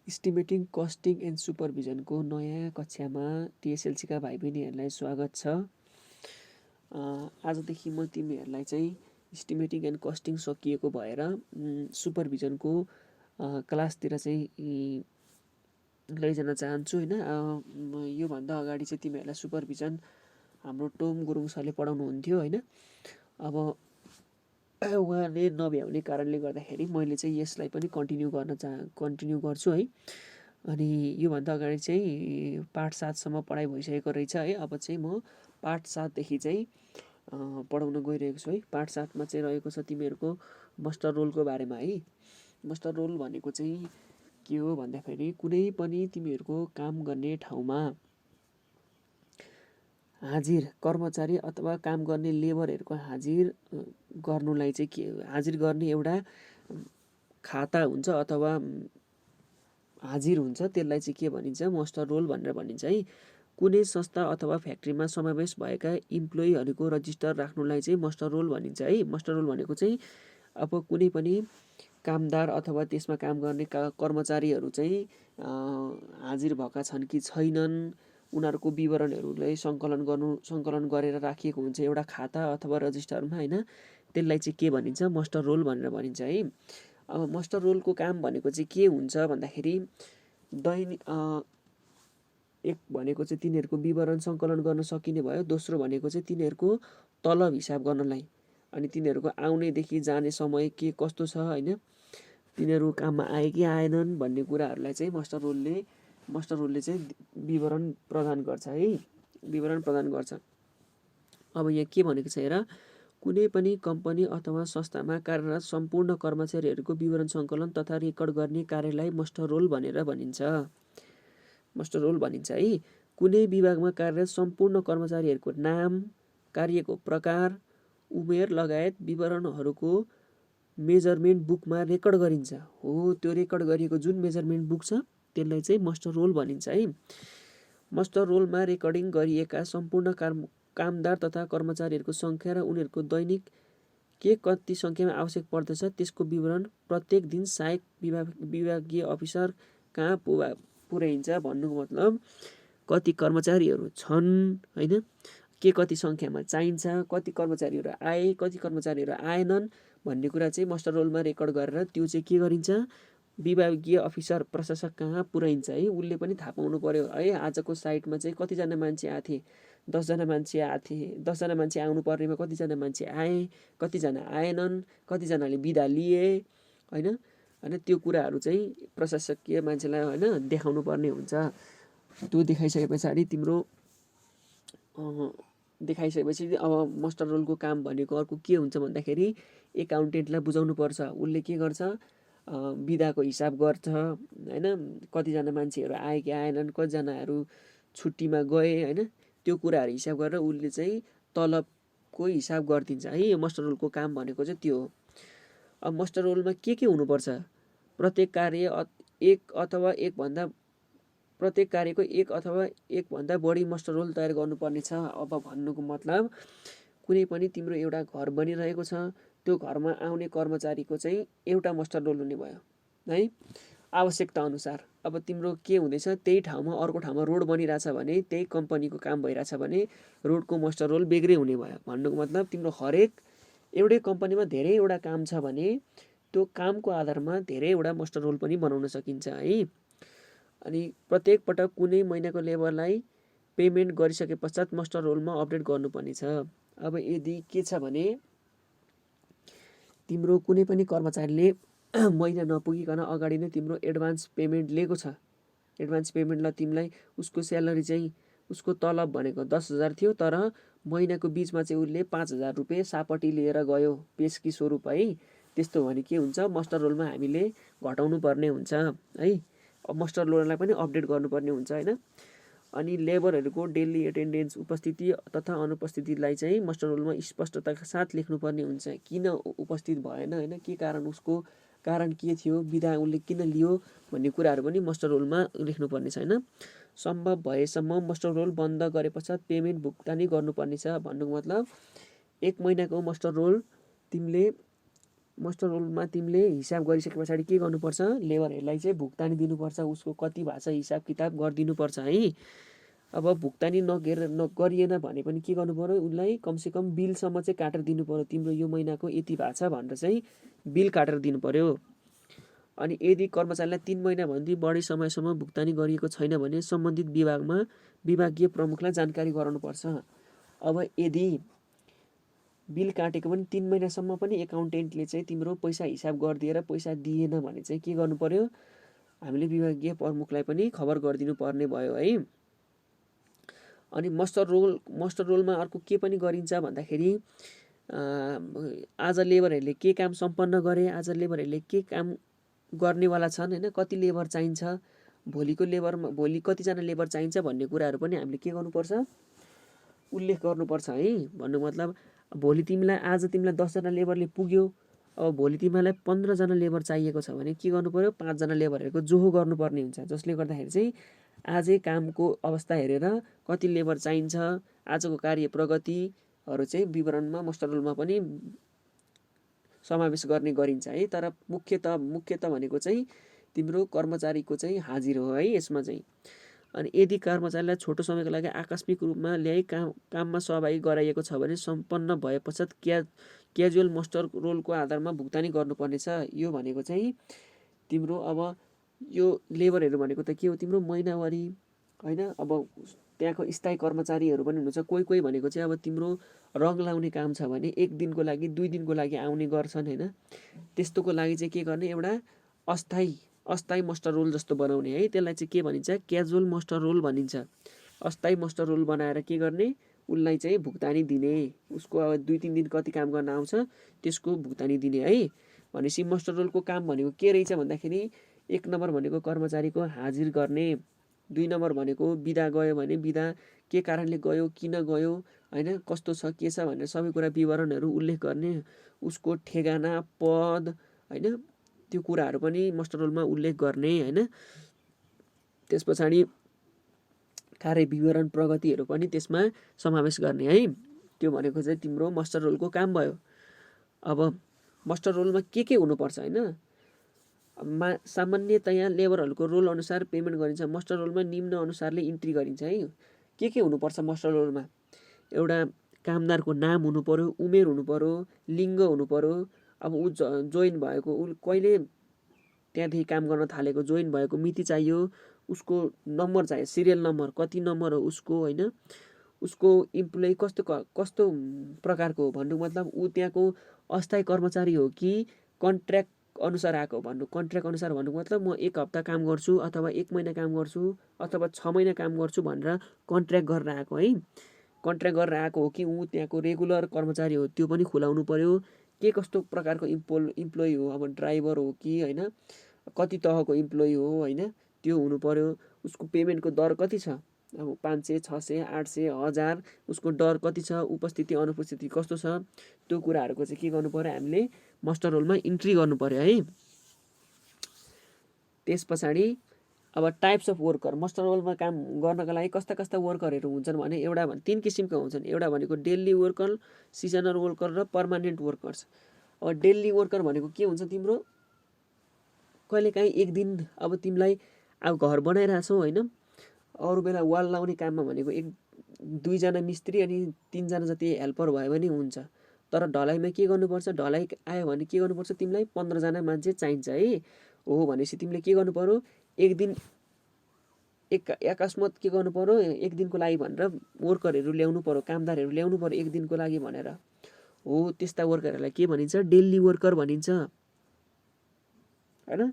Estimating costing and सुपरभिजनको नयाँ कक्षामा टिएसएलसीका भाइ बहिनीहरूलाई स्वागत छ। आजदेखि म तिमीहरूलाई चाहिँ इस्टिमेटिङ एन्ड कस्टिङ सकिएको भएर सुपरभिजनको क्लासतिर चाहिँ लैजान चाहन्छु होइन। योभन्दा अगाडि चाहिँ तिमीहरूलाई सुपरभिजन हाम्रो टोम गुरुङ सरले पढाउनुहुन्थ्यो होइन। अब उहाँले नभ्याउने कारणले गर्दाखेरि मैले चाहिँ यसलाई पनि कन्टिन्यू गर्छु है। अनि योभन्दा अगाडि चाहिँ पाठ 7सम्म पढाइ भइसकेको रहेछ है। अब चाहिँ म पाठ 7देखि चाहिँ पढाउन गइरहेको छु है। पाठ 7मा चाहिँ रहेको छ तिमीहरूको मस्टर रोलको बारेमा है। मस्टर रोल भनेको चाहिँ के हो भन्दाखेरि कुनै पनि तिमीहरूको काम गर्ने ठाउँमा हाजिर कर्मचारी अथवा काम गर्ने लेबरहरूको हाजिर गर्नुलाई चाहिँ के हाजिर गर्ने एउटा खाता हुन्छ अथवा हाजिर हुन्छ, त्यसलाई चाहिँ के भनिन्छ मस्टर रोल भनेर भनिन्छ है। कुनै संस्था अथवा फ्याक्ट्रीमा समावेश भएका इम्प्लोइहरूको रजिस्टर राख्नुलाई चाहिँ मस्टर रोल भनिन्छ है। मस्टर रोल भनेको चाहिँ अब कुनै पनि कामदार अथवा त्यसमा काम गर्ने कर्मचारीहरू चाहिँ हाजिर भएका छन् कि छैनन्, उनीहरूको विवरणहरूलाई सङ्कलन गरेर राखिएको हुन्छ एउटा खाता अथवा रजिस्टरमा होइन। त्यसलाई चाहिँ के भनिन्छ मस्टर रोल भनेर भनिन्छ है। अब मस्टर रोलको काम भनेको चाहिँ के हुन्छ भन्दाखेरि एक भनेको चाहिँ तिनीहरूको विवरण सङ्कलन गर्न सकिने भयो। दोस्रो भनेको चाहिँ तिनीहरूको तलब हिसाब गर्नलाई, अनि तिनीहरूको आउनेदेखि जाने समय के कस्तो छ होइन, तिनीहरू काममा आए कि आएनन् भन्ने कुराहरूलाई चाहिँ मस्टर रोलले चाहिँ विवरण प्रदान गर्छ है, विवरण प्रदान गर्छ। अब यहाँ के भनेको छ हेर, कुनै पनि कम्पनी अथवा संस्थामा कार्यरत सम्पूर्ण कर्मचारीहरूको विवरण सङ्कलन तथा रेकर्ड गर्ने कार्यलाई मस्टर रोल भनेर भनिन्छ। मस्टर रोल भनिन्छ है। कुनै विभागमा कार्यरत सम्पूर्ण कर्मचारीहरूको नाम, कार्यको प्रकार, उमेर लगायत विवरणहरूको मेजरमेन्ट बुकमा रेकर्ड गरिन्छ। हो, त्यो रेकर्ड गरिएको जुन मेजरमेन्ट बुक छ त्यसलाई चाहिँ मस्टर रोल भनिन्छ है। मस्टर रोलमा रेकर्डिङ गरिएका सम्पूर्ण कामदार तथा कर्मचारीहरूको सङ्ख्या र उनीहरूको दैनिक के कति सङ्ख्यामा आवश्यक पर्दछ त्यसको विवरण प्रत्येक दिन सहायक विभागीय अफिसर कहाँ पुर्याइन्छ। भन्नुको मतलब कति कर्मचारीहरू छन् होइन, के कति सङ्ख्यामा चाहिन्छ, कति कर्मचारीहरू आए कति कर्मचारीहरू आएनन् भन्ने कुरा चाहिँ मस्टर रोलमा रेकर्ड गरेर त्यो चाहिँ के गरिन्छ विभागीय अफिसर प्रशासक कहाँ पुर्याइन्छ है। उसले पनि थाहा पाउनु पर्यो है आजको साइटमा चाहिँ कतिजना मान्छे आएको थिए, 10जना मान्छे आएको थिए, 10जना मान्छे आउनु पर्नेमा कतिजना मान्छे आए, कतिजना आएनन्, कतिजनाले बिदा लिए होइन। अनि त्यो कुराहरू चाहिँ प्रशासकीय मान्छेलाई होइन देखाउनु पर्ने हुन्छ। त्यो देखाइसके पछाडि देखाइसकेपछि अब मस्टर रोलको काम भनेको अर्को के हुन्छ भन्दाखेरि एकाउन्टेन्टलाई बुझाउनु पर्छ। उसले के गर्छ बिदाको हिसाब गर्छ होइन, कतिजना मान्छेहरू आए कि आएनन्, कतिजनाहरू छुट्टीमा गए होइन, त्यो कुराहरू हिसाब गरेर उसले चाहिँ तलबको हिसाब गरिदिन्छ है। मस्टर रोलको काम भनेको चाहिँ त्यो हो। अब मस्टर रोलमा के हुनुपर्छ, प्रत्येक कार्यको एक अथवा एकभन्दा बढी मस्टर रोल तयार गर्नुपर्ने छ। अब भन्नुको मतलब कुनै पनि तिम्रो एउटा घर बनिरहेको छ, त्यो घरमा आउने कर्मचारीको चाहिँ एउटा मस्टर रोल हुने भयो है आवश्यकता अनुसार। अब तिम्रो के हुँदैछ त्यही ठाउँमा अर्को ठाउँमा रोड बनिरहेछ भने, त्यही कम्पनीको काम भइरहेछ भने रोडको मस्टर रोल बेग्रै हुने भयो। भन्नुको मतलब तिम्रो हरेक एउटै कम्पनीमा धेरैवटा काम छ भने त्यो कामको आधारमा धेरैवटा मस्टर रोल पनि बनाउन सकिन्छ है। अनि प्रत्येक पटक कुनै महिनाको लेबरलाई पेमेन्ट गरिसके पश्चात मस्टर रोलमा अपडेट गर्नुपर्ने छ। अब यदि के छ भने तिम्रो कुनै पनि कर्मचारीले महिना नपुगिकन अगाडि नै तिम्रो एडभान्स पेमेन्ट लिएको छ, एडभान्स पेमेन्टलाई तिमीलाई उसको स्यालेरी चाहिँ उसको तलब भनेको 10,000 थियो, तर महिनाको बिचमा चाहिँ उसले 5,000 रुपियाँ सापट्टि लिएर गयो पेशकी स्वरूप है। त्यस्तो भने के हुन्छ मस्टर रोलमा हामीले घटाउनु पर्ने हुन्छ है। मस्टर रोललाई पनि अपडेट गर्नुपर्ने हुन्छ होइन। अनि लेबरहरूको डेली एटेन्डेन्स उपस्थिति तथा अनुपस्थितिलाई चाहिँ मस्टर रोलमा स्पष्टताका साथ लेख्नुपर्ने हुन्छ। किन उपस्थित भएन होइन, के कारण उसको कारण के थियो, बिदा उसले किन लियो भन्ने कुराहरू पनि मस्टर रोलमा लेख्नुपर्ने छैन। सम्भव भएसम्म मस्टर रोल बन्द गरे पश्चात पेमेन्ट भुक्तानी गर्नुपर्ने छ। भन्नुको मतलब 1 महिनाको मस्टर रोल तिमीले मास्टर रोलमा तिमीले हिसाब गरिसके पछाडि के गर्नुपर्छ, लेबरहरूलाई चाहिँ भुक्तानी दिनुपर्छ, उसको कति भएको छ हिसाब किताब गरिदिनुपर्छ है। अब भुक्तानी गरिएन भने पनि के गर्नु पर्यो, उसलाई कमसेकम बिलसम्म चाहिँ काटेर दिनु पर्यो, तिम्रो यो महिनाको यति भएको छ भनेर चाहिँ बिल काटेर दिनु पर्यो। अनि यदि कर्मचारीलाई 3 महिनाभन्दा बढी समयसम्म भुक्तानी गरिएको छैन भने सम्बन्धित विभागीय प्रमुखलाई जानकारी गराउनुपर्छ। अब यदि बिल काटेको पनि 3 महिनासम्म पनि एकाउन्टेन्टले चाहिँ तिम्रो पैसा हिसाब गरिदिएर पैसा दिएन भने चाहिँ के गर्नु पर्यो, हामीले विभागीय प्रमुखलाई पनि खबर गरिदिनु पर्ने भयो है। अनि मास्टर रोलमा अर्को के पनि गरिन्छ भन्दाखेरि आज लेबरहरूले के काम सम्पन्न गरे, आज लेबरहरूले के काम गर्नेवाला छन् होइन, कति लेबर चाहिन्छ, भोलि कतिजना लेबर चाहिन्छ भन्ने कुराहरू पनि हामीले के गर्नुपर्छ, उल्लेख गर्नुपर्छ है। भन्नु मतलब भोलि आज तिमीलाई 10जना लेबरले पुग्यो, अब भोलि तिमीलाई 15जना लेबर चाहिएको छ भने के गर्नु पर्यो, 5जना लेबरहरूको जोहो गर्नुपर्ने हुन्छ, जसले गर्दाखेरि चाहिँ आजै कामको अवस्था हेरेर कति लेबर चाहिन्छ, आजको कार्य प्रगतिहरू चाहिँ विवरणमा मास्टर रोलमा पनि समावेश गर्ने गरिन्छ है। तर मुख्यत भनेको चाहिँ तिम्रो कर्मचारीको चाहिँ हाजिर हो है यसमा चाहिँ। अनि यदि कर्मचारीलाई छोटो समयको लागि आकस्मिक रूपमा ल्याई काममा सहभागी गराइएको छ भने सम्पन्न भए पश्चात क्याजुअल मास्टर रोलको आधारमा भुक्तानी गर्नुपर्नेछ। यो भनेको चाहिँ तिम्रो अब यो लेबरहरू भनेको त के हो, तिम्रो महिनावारी होइन। अब त्यहाँको स्थायी कर्मचारीहरू पनि हुनुहुन्छ, कोही भनेको चाहिँ अब तिम्रो रङ लाउने काम छ भने 1 दिनको लागि 2 दिनको लागि आउने गर्छन् होइन। त्यस्तोको लागि चाहिँ के गर्ने, एउटा अस्थायी मास्टर रोल जस्तो बनाउने है, त्यसलाई चाहिँ के भनिन्छ, क्याजुअल मास्टर रोल भनिन्छ। अस्थायी मास्टर रोल बनाएर के गर्ने, उसलाई चाहिँ भुक्तानी दिने, उसको अब 2-3 दिन कति काम गर्न आउँछ त्यसको भुक्तानी दिने है। भनेपछि मास्टर रोलको काम भनेको के रहेछ भन्दाखेरि 1 नम्बर भनेको कर्मचारीको हाजिर गर्ने, 2 नम्बर भनेको बिदा गयो भने बिदा के कारणले गयो, किन गयो होइन, कस्तो छ के छ भनेर सबै कुरा विवरणहरू उल्लेख गर्ने, उसको ठेगाना पद होइन त्यो कुराहरू पनि मास्टर रोलमा उल्लेख गर्ने होइन। त्यस पछाडि कार्य विवरण प्रगतिहरू पनि त्यसमा समावेश गर्ने है। त्यो भनेको चाहिँ तिम्रो मास्टर रोलको काम भयो। अब मास्टर रोलमा के हुनुपर्छ होइन, सामान्यतया लेबरहरूको रोल अनुसार पेमेन्ट गरिन्छ। मास्टर रोलमा निम्न अनुसारले इन्ट्री गरिन्छ है। के हुनुपर्छ मास्टर रोलमा, एउटा कामदारको नाम हुनु पर्यो, उमेर हुनु पर्यो, लिङ्ग हुनु पर्यो, अब ऊ जोइन भएको, ऊ कहिले त्यहाँदेखि काम गर्न थालेको, जोइन भएको मिति चाहियो, उसको नम्बर चाहियो, सिरियल नम्बर कति नम्बर हो उसको होइन, उसको इम्प्लोइ कस्तो प्रकारको हो भन्नु मतलब ऊ त्यहाँको अस्थायी कर्मचारी हो कि कन्ट्र्याक्ट अनुसार आएको भन्नु। कन्ट्र्याक्ट अनुसार भन्नु मतलब म 1 हप्ता काम गर्छु अथवा 1 महिना काम गर्छु अथवा 6 महिना काम गर्छु भनेर कन्ट्र्याक्ट गरेर आएको है। कन्ट्र्याक्ट गरेर आएको हो कि ऊ त्यहाँको रेगुलर कर्मचारी हो, त्यो पनि खुलाउनु पर्यो। के कस्तो प्रकारको इम्प्लोइ हो, अब ड्राइभर हो कि होइन, कति तहको इम्प्लोइ हो होइन, त्यो हुनु पर्यो। उसको पेमेन्टको दर कति छ, अब 500, 600, 800, 1000, उसको डर कति छ, उपस्थिति अनुपस्थिति कस्तो छ, त्यो कुराहरूको चाहिँ के गर्नु पर्यो, हामीले मास्टर रोलमा इन्ट्री गर्नु पर्यो है। त्यस पछाडि अब टाइप्स अफ वर्कर, मास्टर रोलमा काम गर्नका लागि कस्ता वर्करहरू हुन्छन् भने 3 किसिमका हुन्छन्। एउटा भनेको डेली वर्कर, सिजनल वर्कर र पर्मानेन्ट वर्कर्स। अब डेली वर्कर भनेको के हुन्छ, तिम्रो कहिलेकाहीँ 1 दिन अब तिमीलाई अब घर बनाइरहेछौ होइन, अरू बेला वाल लाउने काममा भनेको 1-2 जना मिस्त्री अनि 3 जना जति हेल्पर भयो भने हुन्छ। तर ढलाइमा के गर्नुपर्छ, ढलाइ आयो भने के गर्नुपर्छ, तिमीलाई 15 जना मान्छे चाहिन्छ है। हो भनेपछि तिमीले के गर्नु पर्यो, 1 दिन अकस्मात के गर्नु पर्यो, 1 दिनको लागि भनेर वर्करहरू ल्याउनु पर्यो, कामदारहरू ल्याउनु पर्यो 1 दिनको लागि भनेर। हो त्यस्ता वर्करहरूलाई के भनिन्छ, डेली वर्कर भनिन्छ होइन।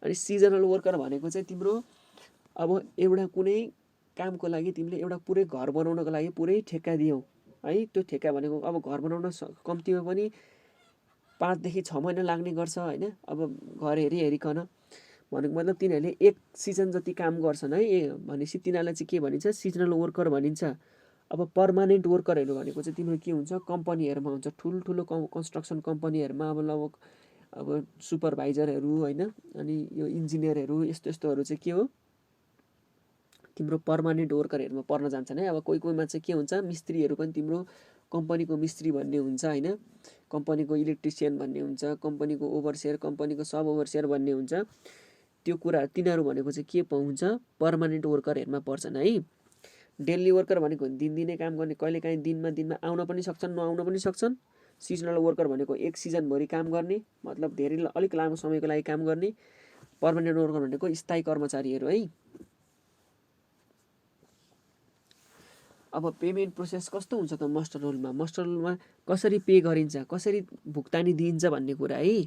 अनि सिजनल वर्कर भनेको चाहिँ तिम्रो अब एउटा कुनै कामको लागि तिमीले एउटा पुरै घर बनाउनको लागि पुरै ठेक्का दियौ है। त्यो ठेक्का भनेको अब घर बनाउन कम्तीमा पनि 5 देखि 6 महिना लाग्ने गर्छ होइन। अब घर हेरिकन भनेको मतलब तिनीहरूले 1 सिजन जति काम गर्छन् है। भनेपछि तिनीहरूलाई चाहिँ के भनिन्छ, सिजनल वर्कर भनिन्छ। अब पर्मानेन्ट वर्करहरू भनेको चाहिँ तिम्रो के हुन्छ, कम्पनीहरूमा हुन्छ, ठुल्ठुलो कन्स्ट्रक्सन कम्पनीहरूमा अब लगभग अब सुपरभाइजरहरू होइन, अनि यो इन्जिनियरहरू यस्तोहरू चाहिँ के हो, तिम्रो पर्मानेन्ट वर्करहरूमा पर्न जान्छन् है। अब कोहीमा चाहिँ के हुन्छ, मिस्त्रीहरू पनि तिम्रो कम्पनीको मिस्त्री भन्ने हुन्छ होइन, कम्पनीको इलेक्ट्रिसियन भन्ने हुन्छ, कम्पनीको ओभरसियर, कम्पनीको सब ओभरसियर भन्ने हुन्छ। त्यो कुरा तिनीहरू भनेको चाहिँ के हुन्छ, पर्मानेन्ट वर्करहरूमा पर्छन् है। डेली वर्कर भनेको दिनदिनै काम गर्ने, कहिलेकाहीँ दिनमा आउन पनि सक्छन्, नआउन पनि सक्छन्। सिजनल वर्कर भनेको एक सिजनभरि काम गर्ने, मतलब धेरै अलिक लामो समयको लागि काम गर्ने। पर्मानेन्ट वर्कर भनेको स्थायी कर्मचारीहरू है। अब पेमेन्ट प्रोसेस कस्तो हुन्छ त मास्टर रोलमा? मास्टर रोलमा कसरी पे गरिन्छ, कसरी भुक्तानी दिइन्छ भन्ने कुरा है।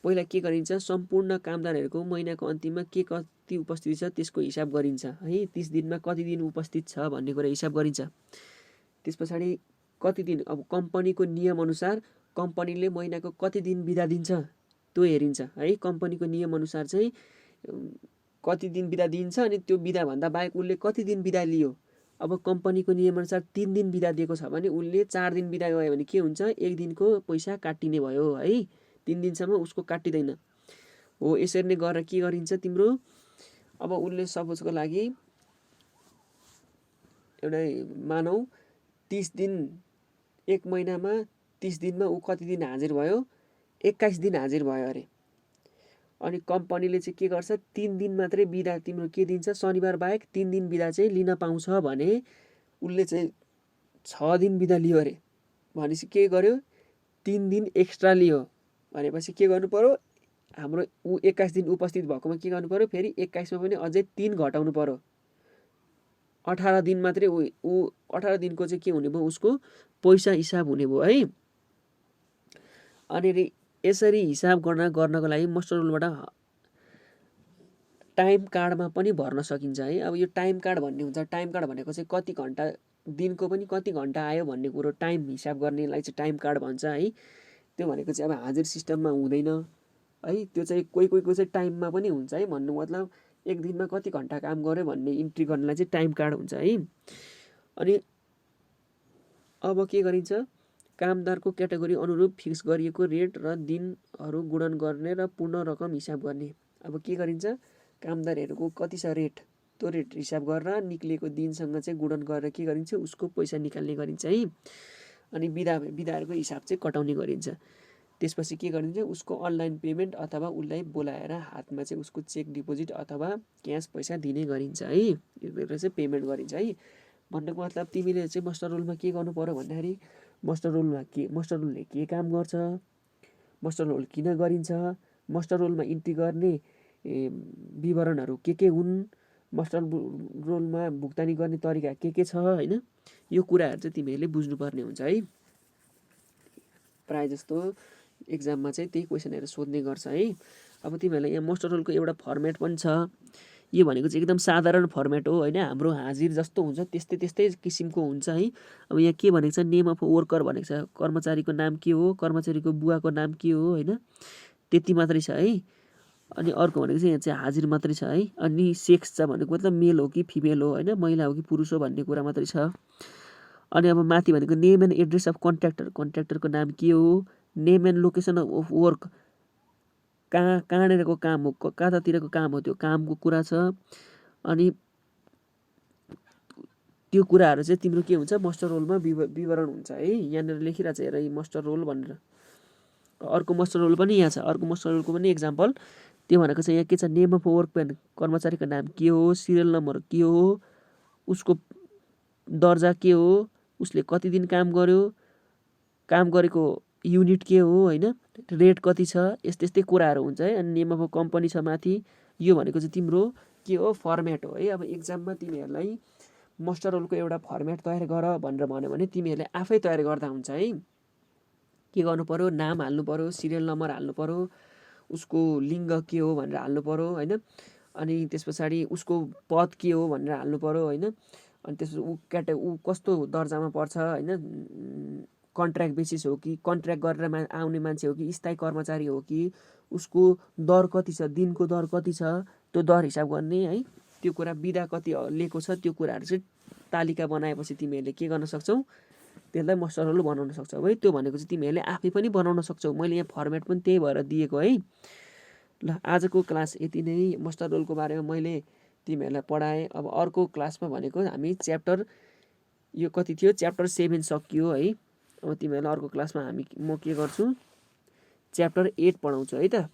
पहिला के गरिन्छ, सम्पूर्ण कामदारहरूको महिनाको अन्तिममा के कति उपस्थिति छ त्यसको हिसाब गरिन्छ है। 30 दिनमा कति दिन उपस्थित छ भन्ने कुरा हिसाब गरिन्छ। त्यस पछाडि कति दिन, अब कम्पनीको नियमअनुसार कम्पनीले महिनाको कति दिन बिदा दिन्छ त्यो हेरिन्छ है। कम्पनीको नियमअनुसार चाहिँ कति दिन बिदा दिन्छ, अनि त्यो बिदाभन्दा बाहेक उसले कति दिन बिदा लियो। अब कम्पनीको नियमअनुसार 3 दिन बिदा दिएको छ भने उसले 4 दिन बिदा गयो भने के हुन्छ, 1 दिनको पैसा काटिने भयो है। 3 दिनसम्म उसको काटिँदैन हो। यसरी नै गरेर के गरिन्छ तिम्रो, अब उसले सपोजको लागि एउटा मानौ 30 दिन, 1 महिनामा 30 दिनमा ऊ कति दिन हाजिर भयो, 21 दिन हाजिर भयो अरे। अनि कम्पनीले चाहिँ के गर्छ, 3 दिन मात्रै बिदा तिम्रो के दिन्छ, शनिबार बाहेक 3 दिन बिदा चाहिँ लिन पाउँछ भने उसले चाहिँ 6 दिन बिदा लियो अरे। भनेपछि के गर्यो, 3 दिन एक्स्ट्रा लियो भनेपछि के गर्नु पर्यो, हाम्रो ऊ 21 दिन उपस्थित भएकोमा के गर्नु पर्यो, फेरि 21 मा पनि अझै 3 घटाउनु पर्यो। 18 दिन मात्रै ऊ 18 दिनको चाहिँ के हुने भयो, उसको पैसा हिसाब हुने भयो है। अनि यसरी हिसाब गर्नको लागि मास्टर रोलबाट टाइम कार्डमा पनि भर्न सकिन्छ है। अब यो टाइम कार्ड भन्ने हुन्छ, टाइम कार्ड भनेको चाहिँ कति घन्टा, दिनको पनि कति घन्टा आयो भन्ने कुरो टाइम हिसाब गर्नेलाई चाहिँ टाइम कार्ड भन्छ है। त्यो भनेको चाहिँ अब हाजिर सिस्टममा हुँदैन है। त्यो चाहिँ कोही कोहीको चाहिँ टाइममा पनि हुन्छ है। भन्नु मतलब 1 दिनमा कति घन्टा काम गर्यो भन्ने इन्ट्री गर्नलाई चाहिँ टाइम कार्ड हुन्छ है। अनि अब के गरिन्छ, कामदारको क्याटेगोरी अनुरूप फिक्स गरिएको रेट र दिनहरू गुणन गर्ने र पूर्ण रकम हिसाब गर्ने। अब के गरिन्छ, कामदारहरूको कति छ रेट, त्यो रेट हिसाब गरेर निक्लिएको दिनसँग चाहिँ गुणन गरेर के गरिन्छ, उसको पैसा निकाल्ने गरिन्छ है। अनि बिदाहरूको हिसाब चाहिँ कटाउने गरिन्छ। त्यसपछि के गरिन्छ, उसको अनलाइन पेमेन्ट अथवा उसलाई बोलाएर हातमा चाहिँ उसको चेक डिपोजिट अथवा क्यास पैसा दिने गरिन्छ है। यो गरेर चाहिँ पेमेन्ट गरिन्छ है। भन्नुको मतलब तिमीले चाहिँ मास्टर रोलमा के गर्नु पर्यो भन्दाखेरि, मास्टर रोलले के काम गर्छ, मास्टर रोल किन गरिन्छ, मास्टर रोलमा इन्ट्री गर्ने विवरणहरू के हुन्, मास्टर रोलमा भुक्तानी गर्ने तरिका के छ होइन। यो कुराहरू चाहिँ तिमीहरूले बुझ्नुपर्ने हुन्छ है। प्रायः जस्तो एक्जाममा चाहिँ त्यही क्वेसनहरू सोध्ने गर्छ है। अब तिमीहरूलाई यहाँ मास्टर रोलको एउटा फर्मेट पनि छ। यो भनेको चाहिँ एकदम साधारण फर्मेट हो होइन। हाम्रो हाजिर जस्तो हुन्छ त्यस्तै किसिमको हुन्छ है। अब यहाँ के भनेको छ, नेम अफ वर्कर भनेको छ, कर्मचारीको नाम के हो, कर्मचारीको बुवाको नाम के हो होइन, त्यति मात्रै छ है। अनि अर्को भनेको चाहिँ यहाँ चाहिँ हाजिर मात्रै छ है। अनि सेक्स छ भनेको मतलब मेल हो कि फिमेल हो होइन, महिला हो कि पुरुष हो भन्ने कुरा मात्रै छ। अनि अब माथि भनेको नेम एन्ड एड्रेस अफ कन्ट्र्याक्टरको नाम के हो, name and location of work, कहाँनिरको काम हो, कतातिरको काम हो, त्यो कामको कुरा छ। अनि त्यो कुराहरू चाहिँ तिम्रो के हुन्छ, मास्टर रोलमा विवरण हुन्छ है। यहाँनिर लेखिरहेको छ हेर, मास्टर रोल भनेर। अर्को मास्टर रोल पनि यहाँ छ, अर्को मास्टर रोलको पनि एक्जाम्पल त्यो भनेको चाहिँ यहाँ के छ, नेम अफ वर्क पेन, कर्मचारीको नाम के हो, सिरियल नम्बर के हो, उसको दर्जा के हो, उसले कति दिन काम गर्यो, काम गरेको युनिट के हो होइन, रेट कति छ, यस्तै कुराहरू हुन्छ है। अनि नेम अफ कम्पनी छ माथि। यो भनेको चाहिँ तिम्रो के हो, फर्मेट हो है। अब एक्जाममा तिमीहरूलाई मास्टर रोलको एउटा फर्मेट तयार गर भनेर भन्यो भने तिमीहरूले आफै तयार गर्दा हुन्छ है। के गर्नु पर्यो, नाम हाल्नु पर्यो, सिरियल नम्बर हाल्नु पर्यो, उसको लिङ्ग के हो भनेर हाल्नु पर्यो होइन। अनि त्यस पछाडि उसको पद के हो भनेर हाल्नु पर्यो होइन। अनि त्यसपछि ऊ कस्तो दर्जामा पर्छ होइन, कन्ट्र्याक्ट बेसिस हो कि कन्ट्र्याक्ट गरेर आउने मान्छे हो कि स्थायी कर्मचारी हो कि, उसको दर कति छ, दिनको दर कति छ, त्यो दर हिसाब गर्ने है। त्यो कुरा बिदा कति लिएको छ त्यो कुराहरू चाहिँ तालिका बनाएपछि तिमीहरूले के गर्न सक्छौ, त्यसलाई मास्टर रोल बनाउन सक्छौ है। त्यो भनेको चाहिँ तिमीहरूले आफै पनि बनाउन सक्छौ। मैले यहाँ फर्मेट पनि त्यही भएर दिएको है। ल आजको क्लास यति नै, मास्टर रोलको बारेमा मैले तिमीहरूलाई पढाएँ। अब अर्को क्लासमा भनेको हामी च्याप्टर यो कति थियो च्याप्टर 7 सकियो है। अब तिमीहरूलाई अर्को क्लासमा म के गर्छु च्याप्टर 8 पढाउँछु है त।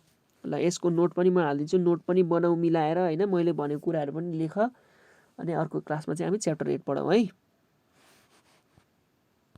ल यसको नोट पनि म हालिदिन्छु, नोट पनि बनाऊ मिलाएर होइन, मैले भनेको कुराहरू पनि लेख। अनि अर्को क्लासमा चाहिँ हामी च्याप्टर 8 पढाउँ है।